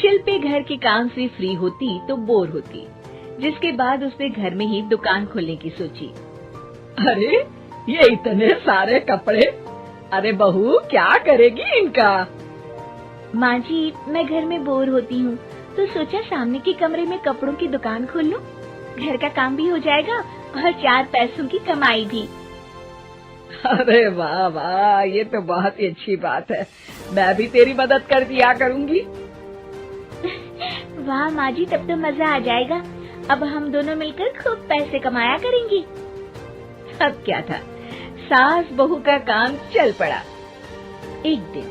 शिल्पी घर के काम से फ्री होती तो बोर होती, जिसके बाद उसने घर में ही दुकान खोलने की सोची। अरे ये इतने सारे कपड़े, अरे बहू क्या करेगी इनका? माँ जी, मैं घर में बोर होती हूँ तो सोचा सामने के कमरे में कपड़ों की दुकान खोल लूं। घर का काम भी हो जाएगा और 4 पैसों की कमाई भी। अरे वाह वाह, ये तो बहुत ही अच्छी बात है। मैं भी तेरी मदद कर दिया करूँगी। वाह माँ जी, तब तो मजा आ जाएगा। अब हम दोनों मिलकर खूब पैसे कमाया करेंगे। अब क्या था, सास बहू का काम चल पड़ा। एक दिन,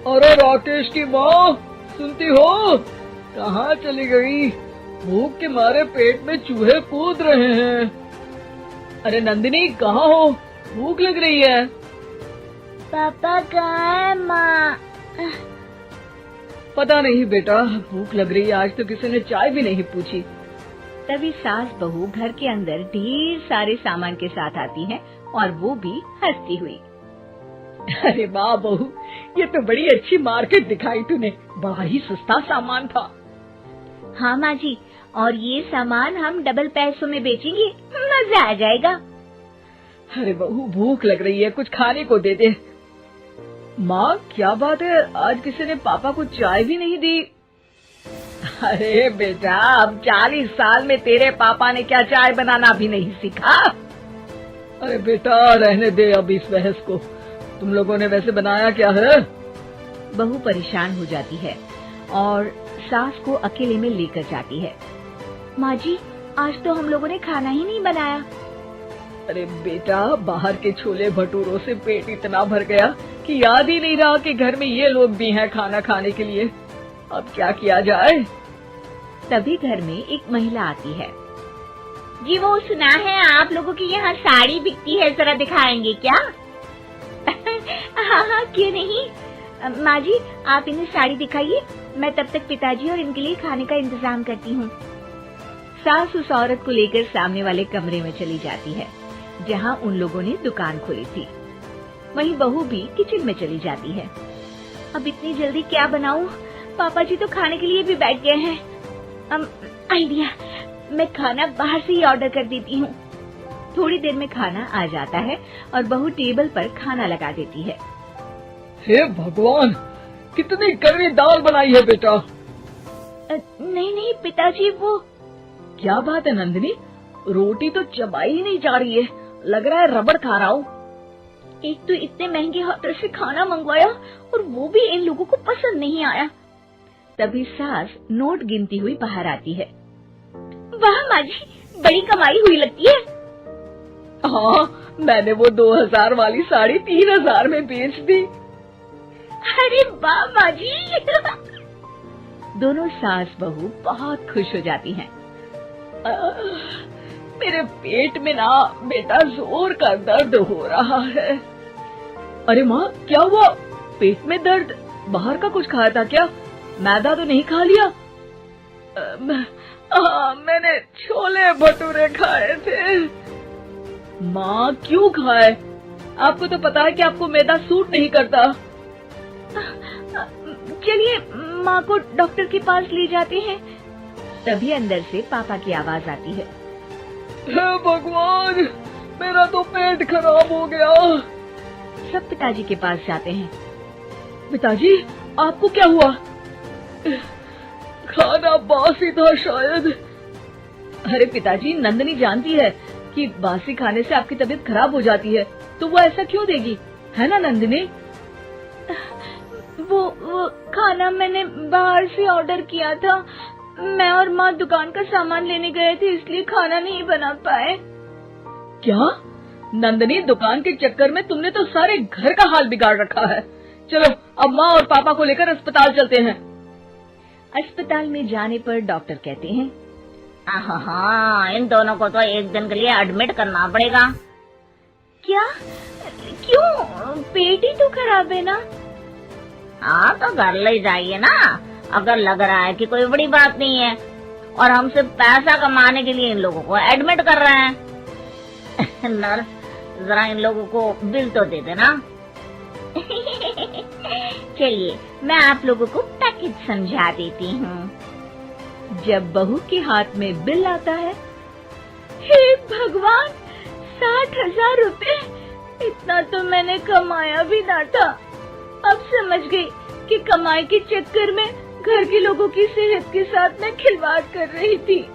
अरे राकेश की माँ, सुनती हो? कहाँ चली गई? भूख के मारे पेट में चूहे कूद रहे हैं। अरे नंदिनी, कहाँ हो? भूख लग रही है। पापा कहाँ है माँ? पता नहीं बेटा, भूख लग रही है। आज तो किसी ने चाय भी नहीं पूछी। तभी सास बहू घर के अंदर ढेर सारे सामान के साथ आती हैं और वो भी हंसती हुई। अरे वाह बहू, ये तो बड़ी अच्छी मार्केट दिखाई तूने। बड़ा ही सस्ता सामान था। हाँ माँ जी, और ये सामान हम डबल पैसों में बेचेंगे, मजा आ जाएगा। अरे बहू, भूख लग रही है, कुछ खाने को दे दे। माँ क्या बात है, आज किसी ने पापा को चाय भी नहीं दी? अरे बेटा, अब 40 साल में तेरे पापा ने क्या चाय बनाना भी नहीं सीखा? अरे बेटा रहने दे अब इस बहस को। तुम लोगों ने वैसे बनाया क्या है? बहू परेशान हो जाती है और सास को अकेले में लेकर जाती है। माँ जी, आज तो हम लोगों ने खाना ही नहीं बनाया। अरे बेटा, बाहर के छोले भटूरों से पेट इतना भर गया कि याद ही नहीं रहा कि घर में ये लोग भी हैं खाना खाने के लिए। अब क्या किया जाए? तभी घर में एक महिला आती है। जी वो सुना है आप लोगों की यहाँ साड़ी बिकती है, जरा दिखाएंगे क्या? हाँ हाँ, क्यों नहीं। माँ जी, आप इन्हें साड़ी दिखाइए, मैं तब तक पिताजी और इनके लिए खाने का इंतजाम करती हूँ। सास उस औरत को लेकर सामने वाले कमरे में चली जाती है जहाँ उन लोगों ने दुकान खोली थी। वहीं बहू भी किचन में चली जाती है। अब इतनी जल्दी क्या बनाऊं? पापा जी तो खाने के लिए भी बैठ गए हैं। आइडिया, मैं खाना बाहर से ही ऑर्डर कर देती हूँ। थोड़ी देर में खाना आ जाता है और बहू टेबल पर खाना लगा देती है। हे भगवान, कितनी कड़वी दाल बनाई है बेटा। नहीं नहीं पिताजी, वो क्या बात है नंदिनी, रोटी तो चबाई ही नहीं जा रही है, लग रहा है रबड़ खा रहा हूँ। एक तो इतने महंगे होटल से खाना मंगवाया और वो भी इन लोगों को पसंद नहीं आया। तभी सास नोट गिनती हुई बाहर आती है। वाह माँ जी, बड़ी कमाई हुई लगती है। हाँ, मैंने वो 2000 वाली साड़ी 3000 में बेच दी। अरे वाह माँ जी। दोनों सास बहू बहुत खुश हो जाती हैं। मेरे पेट में ना बेटा जोर का दर्द हो रहा है। अरे माँ, क्या हुआ? पेट में दर्द? बाहर का कुछ खाया था क्या? मैदा तो नहीं खा लिया? मैंने छोले भटूरे खाए थे। माँ क्यों खाए? आपको तो पता है कि आपको मैदा सूट नहीं करता। चलिए माँ को डॉक्टर के पास ले जाते हैं। तभी अंदर से पापा की आवाज आती है। हे भगवान, मेरा तो पेट खराब हो गया। सब पिताजी के पास जाते हैं। पिताजी, आपको क्या हुआ? खाना बासी था शायद। अरे पिताजी, नंदिनी जानती है कि बासी खाने से आपकी तबीयत खराब हो जाती है, तो वो ऐसा क्यों देगी, है ना नंदिनी? वो खाना मैंने बाहर से ऑर्डर किया था। मैं और माँ दुकान का सामान लेने गए थे, इसलिए खाना नहीं बना पाए। क्या नंदिनी, दुकान के चक्कर में तुमने तो सारे घर का हाल बिगाड़ रखा है। चलो अब माँ और पापा को लेकर अस्पताल चलते हैं। अस्पताल में जाने पर डॉक्टर कहते हैं, हाँ, इन दोनों को तो एक दिन के लिए एडमिट करना पड़ेगा। क्या? क्यों? पेट ही तो खराब है ना। हाँ तो घर ले जाइए ना, अगर लग रहा है कि कोई बड़ी बात नहीं है और हम सिर्फ पैसा कमाने के लिए इन लोगों को एडमिट कर रहे हैं। नर्स, जरा इन लोगों को बिल तो दे देना। चलिए मैं आप लोगों को पैकेज लिखित समझा देती हूँ। जब बहू के हाथ में बिल आता है, हे भगवान, 60,000 रुपए! इतना तो मैंने कमाया भी ना था। अब समझ गई कि कमाई के चक्कर में घर के लोगों की सेहत के साथ मैं खिलवाड़ कर रही थी।